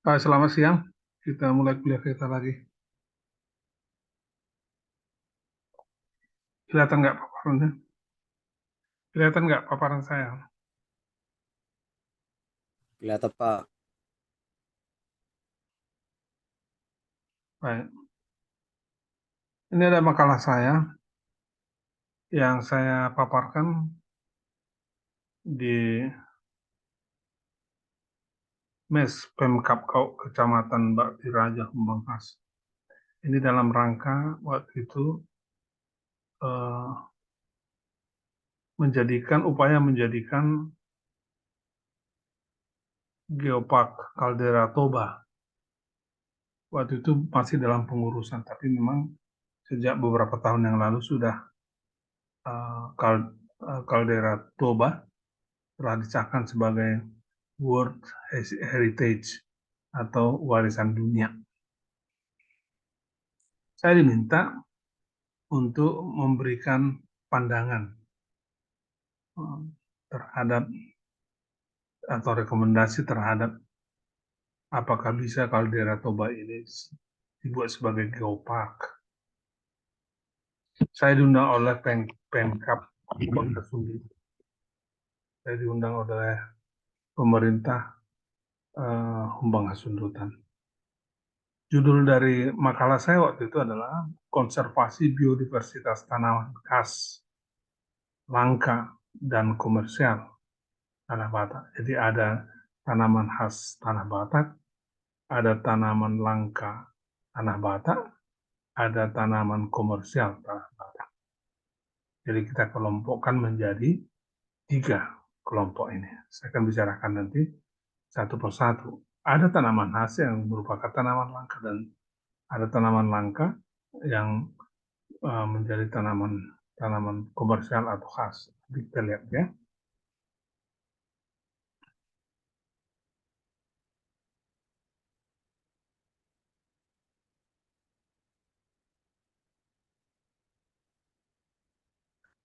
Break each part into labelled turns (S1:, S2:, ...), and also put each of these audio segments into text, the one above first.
S1: Selamat siang. Kita mulai kuliah kita lagi. Kelihatan nggak paparannya? Kelihatan nggak paparan saya?
S2: Kelihatan Pak.
S1: Baik. Ini ada makalah saya yang saya paparkan di MES Pemkab Kecamatan Bakti Raja Humbangkas. Ini dalam rangka waktu itu eh, upaya menjadikan Geopark Caldera Toba. Waktu itu masih dalam pengurusan, tapi memang sejak beberapa tahun yang lalu sudah Caldera Toba telah disahkan sebagai World Heritage atau warisan dunia. Saya diminta untuk memberikan pandangan terhadap atau rekomendasi terhadap apakah bisa kaldera Toba ini dibuat sebagai geopark. Saya diundang oleh Pemkab Bangkasumbi. Saya diundang oleh pemerintah Humbang Hasundutan. Judul dari makalah saya waktu itu adalah konservasi biodiversitas tanaman khas, langka, dan komersial tanah Batak. Jadi ada tanaman khas tanah Batak, ada tanaman langka tanah Batak, ada tanaman komersial tanah Batak. Jadi kita kelompokkan menjadi 3 kelompok ini. Saya akan bicarakan nanti satu persatu. Ada tanaman khas yang merupakan tanaman langka dan ada tanaman langka yang menjadi tanaman tanaman komersial atau khas. Kita lihat ya.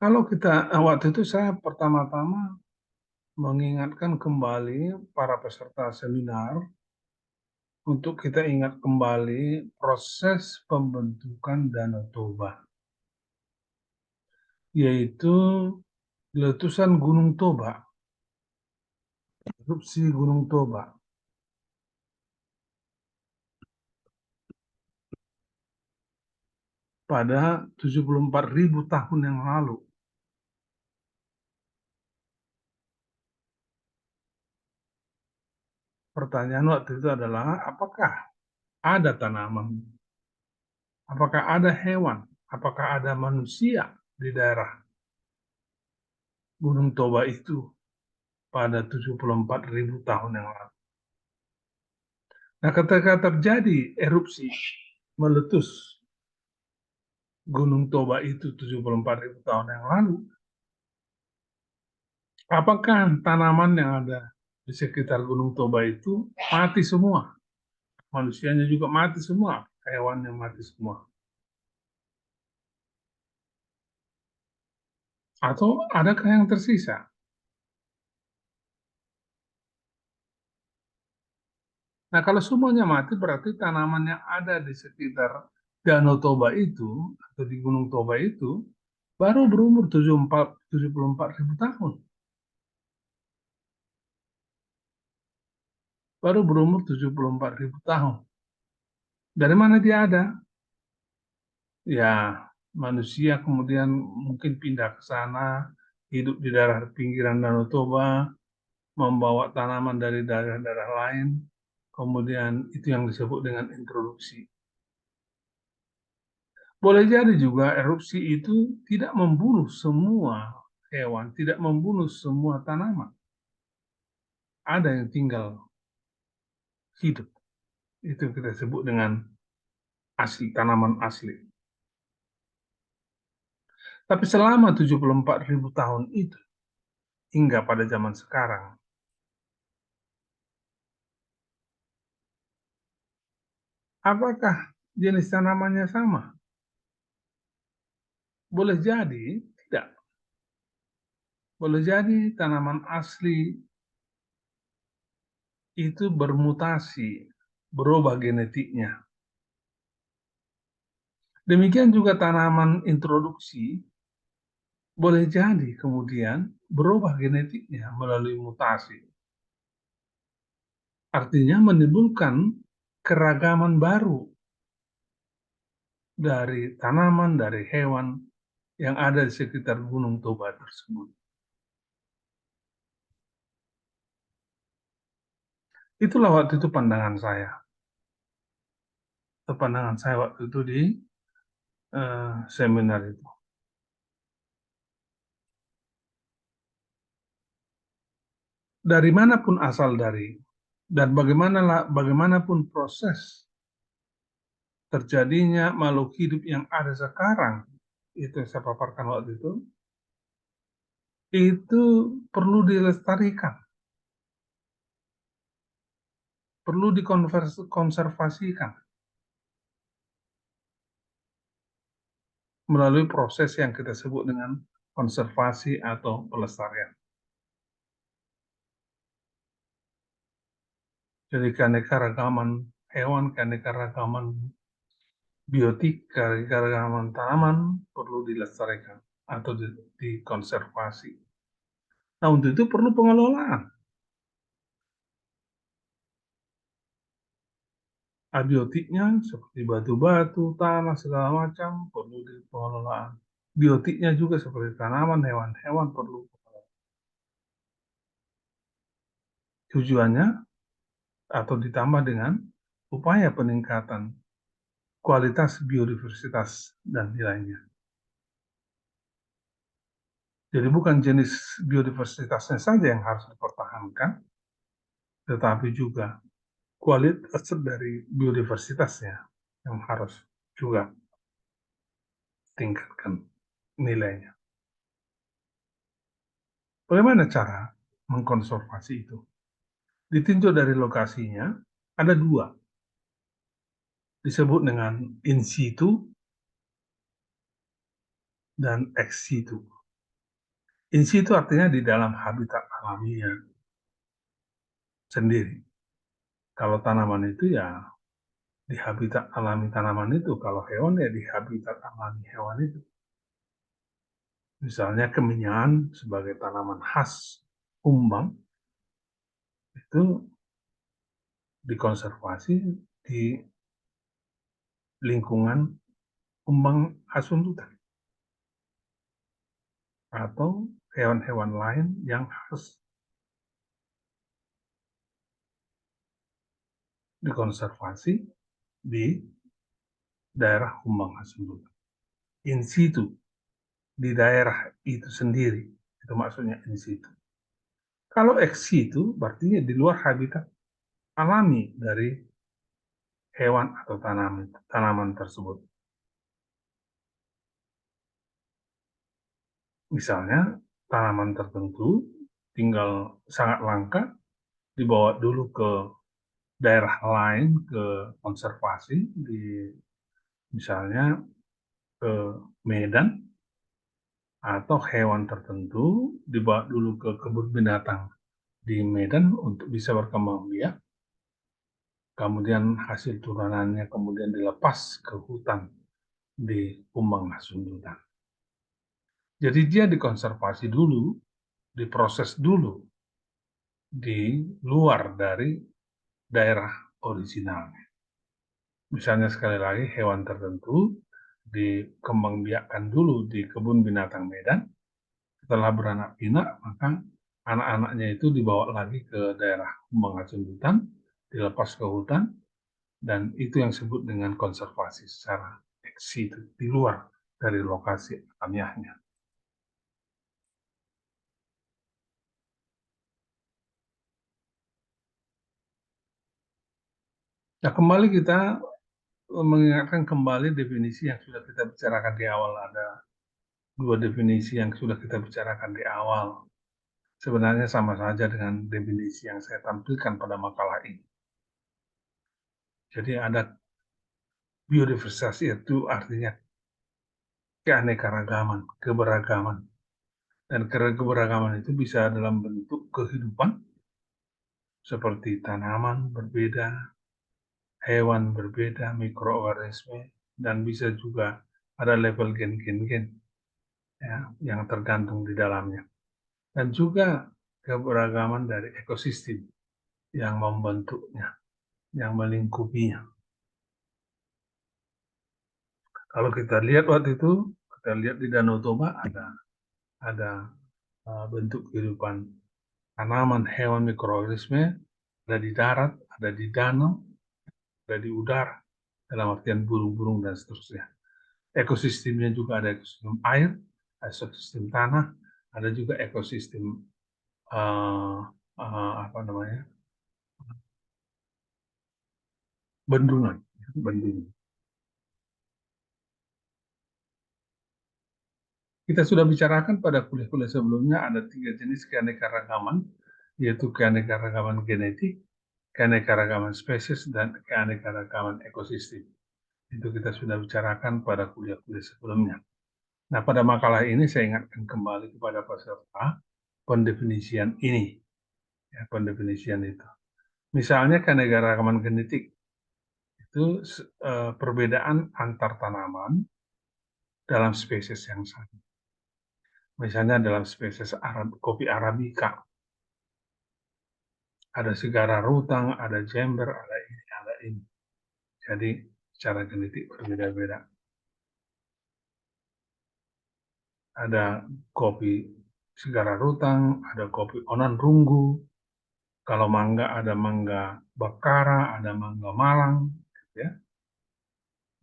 S1: Kalau kita waktu itu saya pertama-tama mengingatkan kembali para peserta seminar untuk kita ingat kembali proses pembentukan Danau Toba, yaitu letusan Gunung Toba, erupsi Gunung Toba pada 74.000 tahun yang lalu. Pertanyaan waktu itu adalah apakah ada tanaman, apakah ada hewan, apakah ada manusia di daerah Gunung Toba itu pada 74.000 tahun yang lalu. Nah, ketika terjadi erupsi meletus Gunung Toba itu 74.000 tahun yang lalu, apakah tanaman yang ada di sekitar Gunung Toba itu mati semua? Manusianya juga mati semua, hewannya mati semua. Atau adakah yang tersisa? Nah, kalau semuanya mati, berarti tanaman yang ada di sekitar Danau Toba itu, atau di Gunung Toba itu, baru berumur 74.000 tahun. Baru berumur 74.000 tahun. Dari mana dia ada? Ya, manusia kemudian mungkin pindah ke sana, hidup di daerah pinggiran Danau Toba, membawa tanaman dari daerah-daerah lain, kemudian itu yang disebut dengan introduksi. Boleh jadi juga erupsi itu tidak membunuh semua hewan, tidak membunuh semua tanaman. Ada yang tinggal hidup. Itu kita sebut dengan asli, tanaman asli. Tapi selama 74.000 tahun itu, hingga pada zaman sekarang, apakah jenis tanamannya sama? Boleh jadi tidak. Boleh jadi tanaman asli itu bermutasi, berubah genetiknya. Demikian juga tanaman introduksi boleh jadi kemudian berubah genetiknya melalui mutasi. Artinya menimbulkan keragaman baru dari tanaman, dari hewan yang ada di sekitar Gunung Toba tersebut. Itulah waktu itu pandangan saya. Pandangan saya waktu itu di seminar itu. Dari manapun asal dari, dan bagaimanapun proses terjadinya makhluk hidup yang ada sekarang, itu yang saya paparkan waktu itu perlu dilestarikan, perlu dikonservasikan melalui proses yang kita sebut dengan konservasi atau pelestarian. Jadi keanekaragaman hewan, keanekaragaman biotik, keanekaragaman tanaman perlu dilestarikan atau dikonservasi. Nah, untuk itu perlu pengelolaan. Abiotiknya seperti batu-batu, tanah, segala macam perlu di pengelolaan. Biotiknya juga seperti tanaman, hewan-hewan perlu pengelolaan. Tujuannya atau ditambah dengan upaya peningkatan kualitas biodiversitas dan nilainya. Jadi bukan jenis biodiversitasnya saja yang harus dipertahankan, tetapi juga kualitas dari biodiversitasnya yang harus juga tingkatkan nilainya. Bagaimana cara mengkonservasi itu? Ditinjau dari lokasinya, ada dua. Disebut dengan in situ dan ex situ. In situ artinya di dalam habitat alaminya sendiri. Kalau tanaman itu ya di habitat alami tanaman itu, kalau hewan ya di habitat alami hewan itu. Misalnya kemenyan sebagai tanaman khas Humbang itu dikonservasi di lingkungan Humbang Hasundutan atau hewan-hewan lain yang harus dikonservasi di daerah Humbang Hasundutan. In situ, di daerah itu sendiri, itu maksudnya in situ. Kalau ex situ, berarti di luar habitat alami dari hewan atau tanaman tersebut. Misalnya, tanaman tertentu tinggal sangat langka, dibawa dulu ke daerah lain, ke konservasi, misalnya ke Medan, atau hewan tertentu dibawa dulu ke kebun binatang di Medan untuk bisa berkembang biak, kemudian hasil turunannya kemudian dilepas ke hutan di Kumbang Hasundutan. Jadi dia dikonservasi dulu, diproses dulu di luar dari daerah originalnya. Misalnya sekali lagi hewan tertentu dikembangbiakkan dulu di kebun binatang Medan, setelah beranak pinak maka anak-anaknya itu dibawa lagi ke daerah Kumbang Hasundutan, dilepas ke hutan, dan itu yang disebut dengan konservasi secara ex situ, di luar dari lokasi alamiahnya. Nah, kembali kita mengingatkan kembali definisi yang sudah kita bicarakan di awal. Ada dua definisi yang sudah kita bicarakan di awal. Sebenarnya sama saja dengan definisi yang saya tampilkan pada makalah ini. Jadi ada biodiversitas itu artinya keanekaragaman, keberagaman. Dan keberagaman itu bisa dalam bentuk kehidupan, seperti tanaman berbeda, hewan berbeda, mikroorganisme, dan bisa juga ada level gen-gen ya, yang tergantung di dalamnya. Dan juga keberagaman dari ekosistem yang membentuknya, yang melingkupinya. Kalau kita lihat waktu itu, kita lihat di Danau Toba ada bentuk kehidupan tanaman, hewan, mikroorganisme, ada di darat, ada di danau, ada di udara, dalam artian burung-burung dan seterusnya. Ekosistemnya juga ada ekosistem air, ekosistem tanah, ada juga ekosistem apa namanya, bendungan, bendungan. Kita sudah bicarakan pada kuliah-kuliah sebelumnya ada 3 jenis keanekaragaman, yaitu keanekaragaman genetik, keanekaragaman spesies, dan keanekaragaman ekosistem. Itu kita sudah bicarakan pada kuliah-kuliah sebelumnya. Nah, pada makalah ini saya ingatkan kembali kepada peserta pendefinisian ini, ya, pendefinisian itu. Misalnya keanekaragaman genetik itu perbedaan antar tanaman dalam spesies yang sama. Misalnya dalam spesies kopi Arabica, ada segara rutang, ada jember, ada ini, ada ini. Jadi secara genetik berbeda-beda. Ada kopi segara rutang, ada kopi onan runggu. Kalau mangga ada mangga bakara, ada mangga malang. Ya.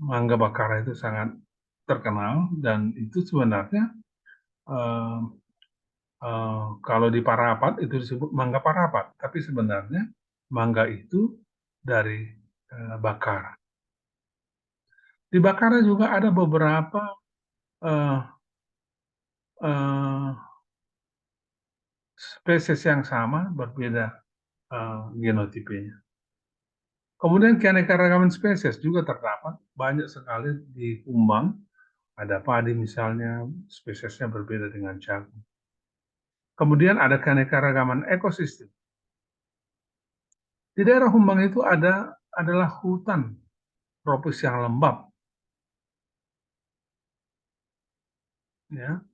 S1: Mangga bakara itu sangat terkenal dan itu sebenarnya eh, kalau di Parapat itu disebut mangga Parapat, tapi sebenarnya mangga itu dari Bakara. Di Bakara juga ada beberapa uh, uh, spesies yang sama, berbeda genotipenya. Kemudian keanekaragaman spesies juga terdapat banyak sekali di Kumbang. Ada padi misalnya, spesiesnya berbeda dengan jagung. Kemudian ada keanekaragaman ekosistem. Di daerah Humbang itu adalah hutan tropis yang lembab. Ya,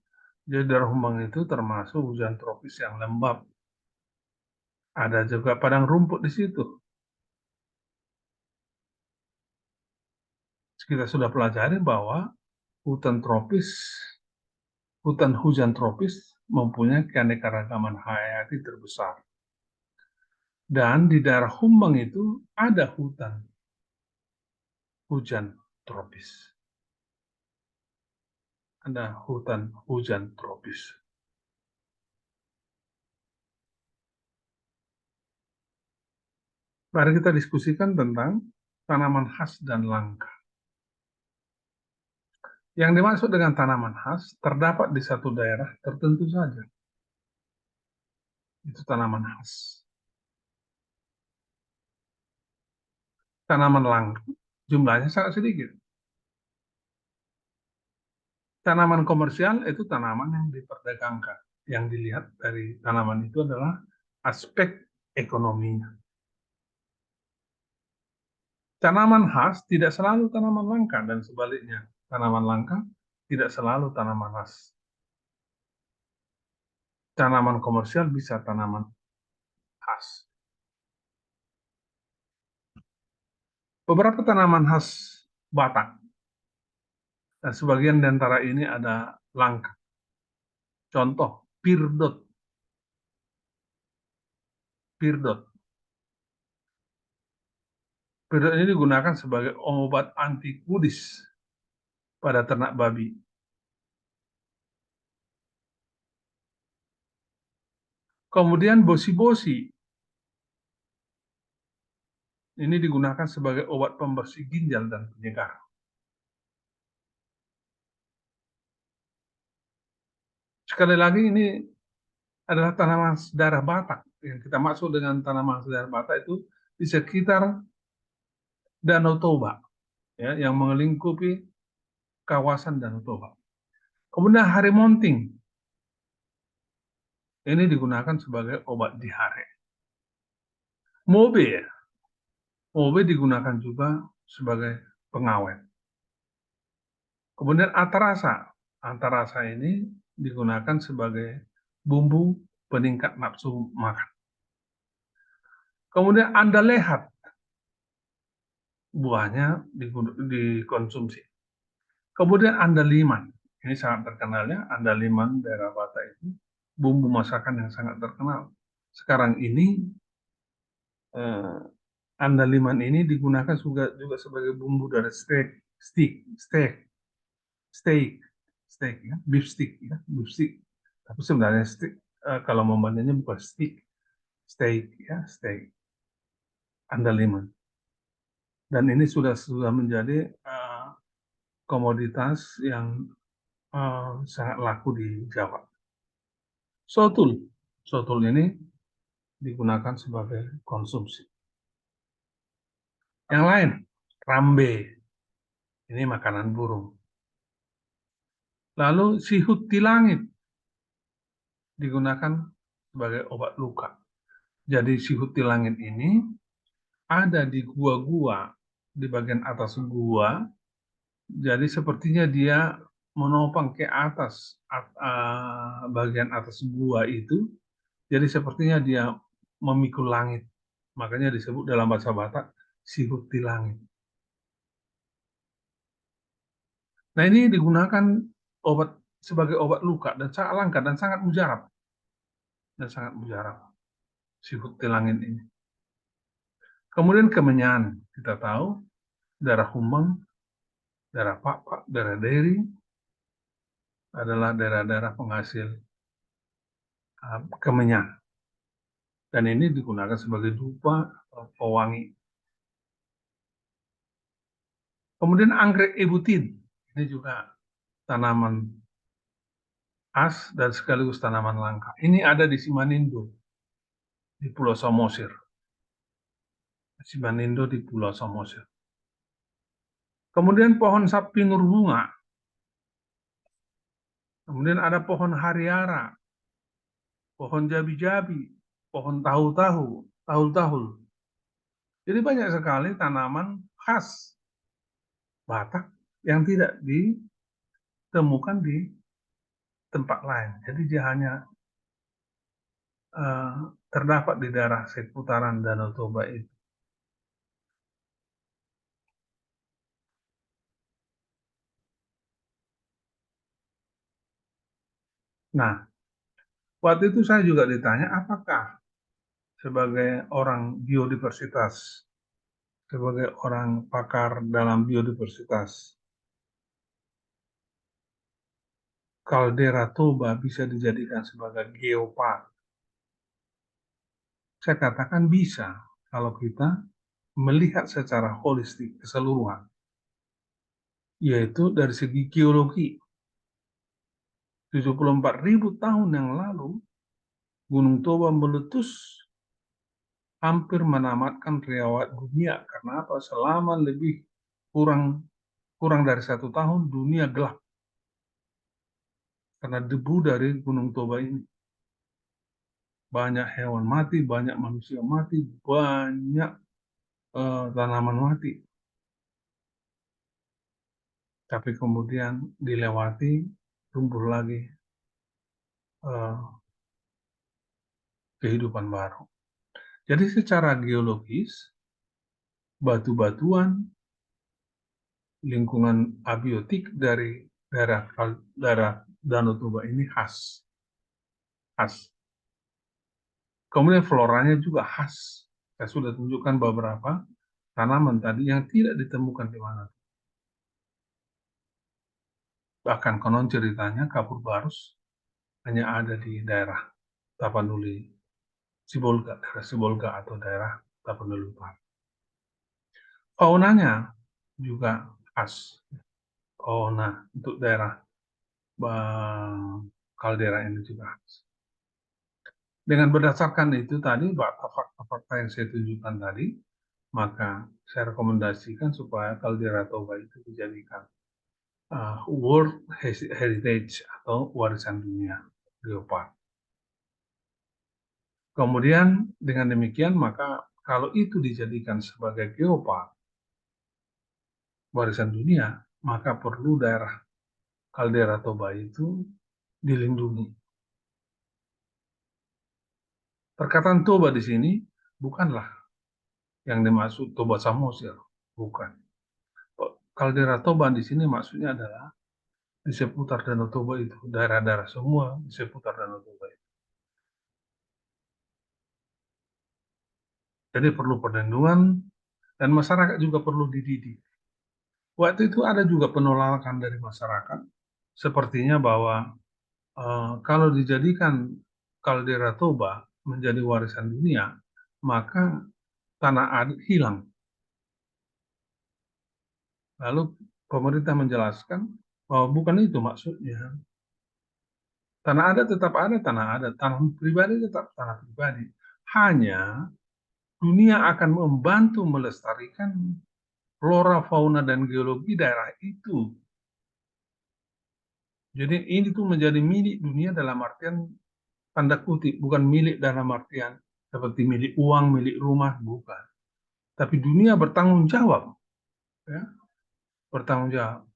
S1: jadi daerah Humbang itu termasuk hujan tropis yang lembab. Ada juga padang rumput di situ. Kita sudah pelajari bahwa hutan tropis, hutan hujan tropis mempunyai keanekaragaman hayati terbesar. Dan di daerah Humbang itu ada hutan hujan tropis. Ada hutan hujan tropis. Mari kita diskusikan tentang tanaman khas dan langka. Yang dimaksud dengan tanaman khas terdapat di satu daerah tertentu saja. Itu tanaman khas. Tanaman langka jumlahnya sangat sedikit. Tanaman komersial itu tanaman yang diperdagangkan. Yang dilihat dari tanaman itu adalah aspek ekonominya. Tanaman khas tidak selalu tanaman langka dan sebaliknya. Tanaman langka tidak selalu tanaman khas. Tanaman komersial bisa tanaman khas. Beberapa tanaman khas Batak, dan sebagian di antara ini ada langka. Contoh, pirdot. Pirdot. Pirdot ini digunakan sebagai obat anti kudis pada ternak babi. Kemudian bosi-bosi. Ini digunakan sebagai obat pembersih ginjal dan penyegar. Sekali lagi ini adalah tanaman sedarah Batak. Yang kita maksud dengan tanaman sedarah Batak itu di sekitar Danau Toba, ya, yang melingkupi kawasan Danau Toba. Kemudian harimonting. Ini digunakan sebagai obat diare. Mobe, OB digunakan juga sebagai pengawet. Kemudian atarasa. Atarasa ini digunakan sebagai bumbu peningkat nafsu makan. Kemudian andalehat, buahnya dikonsumsi. Kemudian andaliman, ini sangat terkenalnya, andaliman daerah Batak itu bumbu masakan yang sangat terkenal. Sekarang ini eh, andaliman ini digunakan juga sebagai bumbu dari steak, steak ya, beef stick ya, beef stick. Tapi sebenarnya steak, kalau membacanya bukan steak ya, steak andaliman. Dan ini sudah menjadi komoditas yang sangat laku di Jawa. Sotul, sotul ini digunakan sebagai konsumsi. Yang lain, rambe, ini makanan burung. Lalu sihut tilangit digunakan sebagai obat luka. Jadi sihut tilangit ini ada di gua-gua, di bagian atas gua. Jadi sepertinya dia menopang ke atas, bagian atas gua itu. Jadi sepertinya dia memikul langit. Makanya disebut dalam bahasa Batak sihut tilangit. Nah, ini digunakan obat sebagai obat luka dan sangat langka dan sangat mujarab. Sihut tilangit ini. Kemudian kemenyan, kita tahu daerah Humbang, daerah Pak, daerah Deri adalah daerah-daerah penghasil kemenyan. Dan ini digunakan sebagai dupa atau pewangi. Kemudian anggrek ebutin, ini juga tanaman khas dan sekaligus tanaman langka. Ini ada di Simanindo, di Pulau Samosir. Simanindo di Pulau Samosir. Kemudian pohon sapi nurbunga. Kemudian ada pohon hariara, pohon jabi-jabi, pohon tahul-tahul. Jadi banyak sekali tanaman khas Batak yang tidak ditemukan di tempat lain. Jadi dia hanya terdapat di daerah seputaran Danau Toba itu. Nah, waktu itu saya juga ditanya, apakah sebagai orang biodiversitas, sebagai orang pakar dalam biodiversitas, kaldera Toba bisa dijadikan sebagai geopark? Saya katakan bisa, kalau kita melihat secara holistik, keseluruhan. Yaitu dari segi geologi. 74.000 tahun yang lalu, Gunung Toba meletus hampir menamatkan riwayat dunia. Karena apa? Selama lebih kurang dari 1 tahun, dunia gelap. Karena debu dari Gunung Toba ini. Banyak hewan mati, banyak manusia mati, banyak tanaman mati. Tapi kemudian dilewati, tumbuh lagi kehidupan baru. Jadi secara geologis, batu-batuan, lingkungan abiotik dari daerah Danau Toba ini khas. Kemudian floranya juga khas. Saya sudah tunjukkan beberapa tanaman tadi yang tidak ditemukan di mana. Bahkan konon ceritanya kapur barus hanya ada di daerah Tapanuli, daerah Sibolga atau daerah Tapanuli Barat. Faunanya juga khas. Fauna untuk daerah kaldera ini juga khas. Dengan berdasarkan itu tadi, fakta-fakta yang saya tunjukkan tadi, maka saya rekomendasikan supaya kaldera Toba itu dijadikan World Heritage atau warisan dunia geopark. Kemudian dengan demikian maka kalau itu dijadikan sebagai geopark warisan dunia, maka perlu daerah Caldera Toba itu dilindungi. Perkataan Toba di sini bukanlah yang dimaksud Toba Samosir, bukan. Caldera Toba di sini maksudnya adalah di seputar Danau Toba itu, daerah-daerah semua di seputar Danau Toba itu. Jadi perlu perlindungan dan masyarakat juga perlu dididik. Waktu itu ada juga penolakan dari masyarakat, sepertinya bahwa kalau dijadikan kaldera Toba menjadi warisan dunia, maka tanah adat hilang. Lalu pemerintah menjelaskan bahwa bukan itu maksudnya. Tanah adat tetap ada tanah adat, tanah pribadi tetap tanah pribadi. Hanya dunia akan membantu melestarikan flora, fauna, dan geologi daerah itu. Jadi ini tuh menjadi milik dunia dalam artian tanda kutip, bukan milik dalam artian seperti milik uang, milik rumah, bukan. Tapi dunia bertanggung jawab, ya, bertanggung jawab.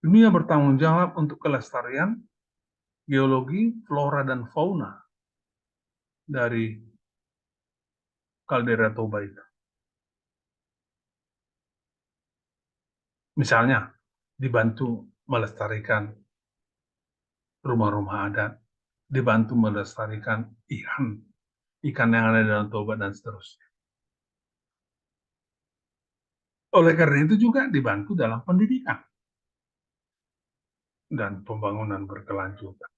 S1: Dunia bertanggung jawab untuk kelestarian geologi, flora, dan fauna dari kaldera Toba itu. Misalnya, dibantu melestarikan rumah-rumah adat, dibantu melestarikan ikan, ikan yang ada di Danau Toba, dan seterusnya. Oleh karena itu juga dibantu dalam pendidikan dan pembangunan berkelanjutan.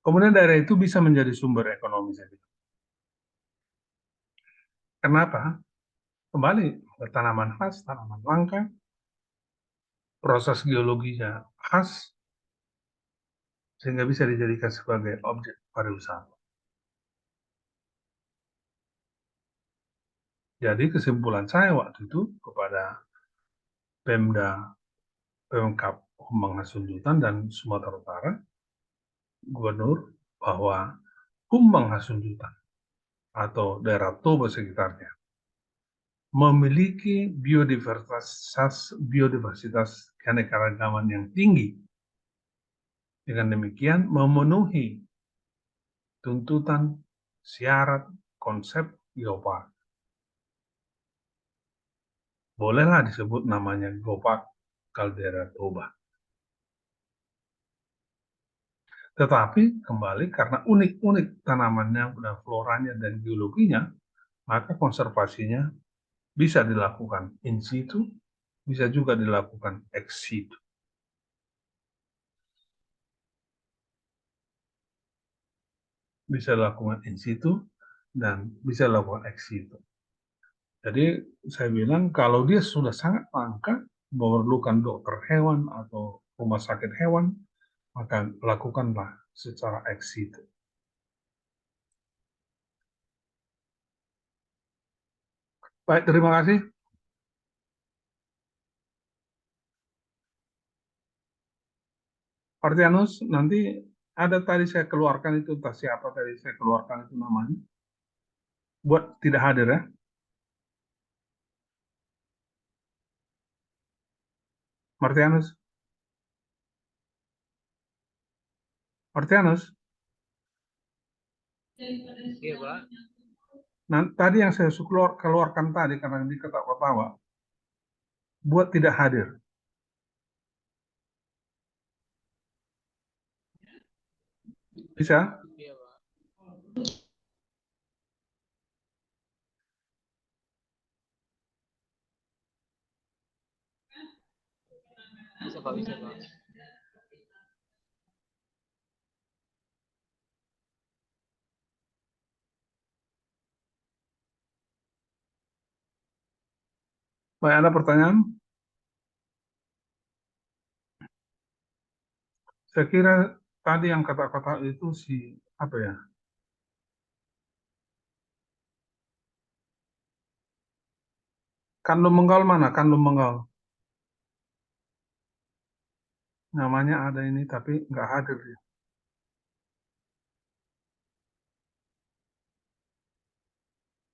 S1: Kemudian daerah itu bisa menjadi sumber ekonomi saja. Kenapa? Kembali ke tanaman khas, tanaman langka, proses geologinya khas, sehingga bisa dijadikan sebagai objek pariwisata. Jadi kesimpulan saya waktu itu kepada Pemda, Pemkab Humbang Hasundutan dan Sumatera Utara, Gubernur, bahwa Humbang Hasundutan atau daerah Toba sekitarnya memiliki biodiversitas keanekaragaman yang tinggi. Dengan demikian memenuhi tuntutan syarat konsep geopark. Bolehlah disebut namanya geopark Caldera Toba. Tetapi kembali karena unik-unik tanamannya dan floranya dan geologinya, maka konservasinya bisa dilakukan in situ, bisa juga dilakukan ex situ. Bisa dilakukan in situ dan bisa dilakukan ex situ. Jadi saya bilang kalau dia sudah sangat langka, memerlukan dokter hewan atau rumah sakit hewan, maka lakukanlah secara ex situ. Baik, terima kasih. Martianus, nanti ada tadi saya keluarkan itu, entah siapa tadi saya keluarkan itu namanya, buat tidak hadir ya. Martianus, Martianus.
S2: Iya, Pak.
S1: Nah, tadi yang saya keluarkan tadi karena diketawa-ketawa, buat tidak hadir. Bisa?
S2: Iya, Pak. Bisa, Pak. Bisa, Pak.
S1: Baik, ada pertanyaan? Saya kira tadi yang kata-kata itu si apa ya? Kanlum Menggal mana? Kanlum Menggal. Namanya ada ini tapi nggak hadir dia.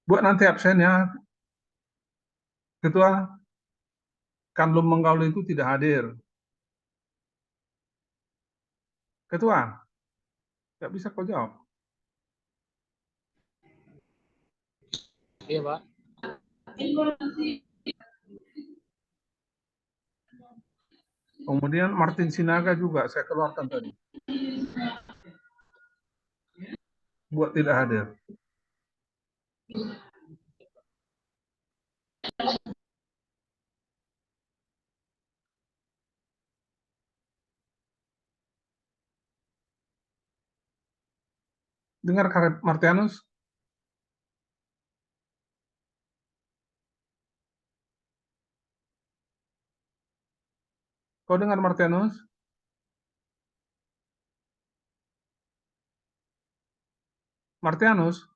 S1: Buat nanti absen ya, Ketua. Kanlum Menggal itu tidak hadir. Ketua, nggak bisa kau jawab.
S2: Iya, Pak.
S1: Kemudian Martin Sinaga juga saya keluarkan tadi. Buat tidak hadir. Dengar Martianus? Kau dengar Martianus? Martianus?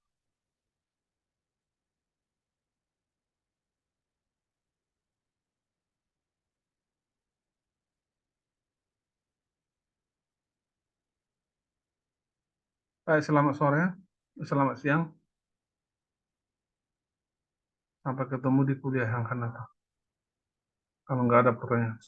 S1: Selamat sore, selamat siang. Sampai ketemu di kuliah yang akan datang. Kalau nggak ada pertanyaan.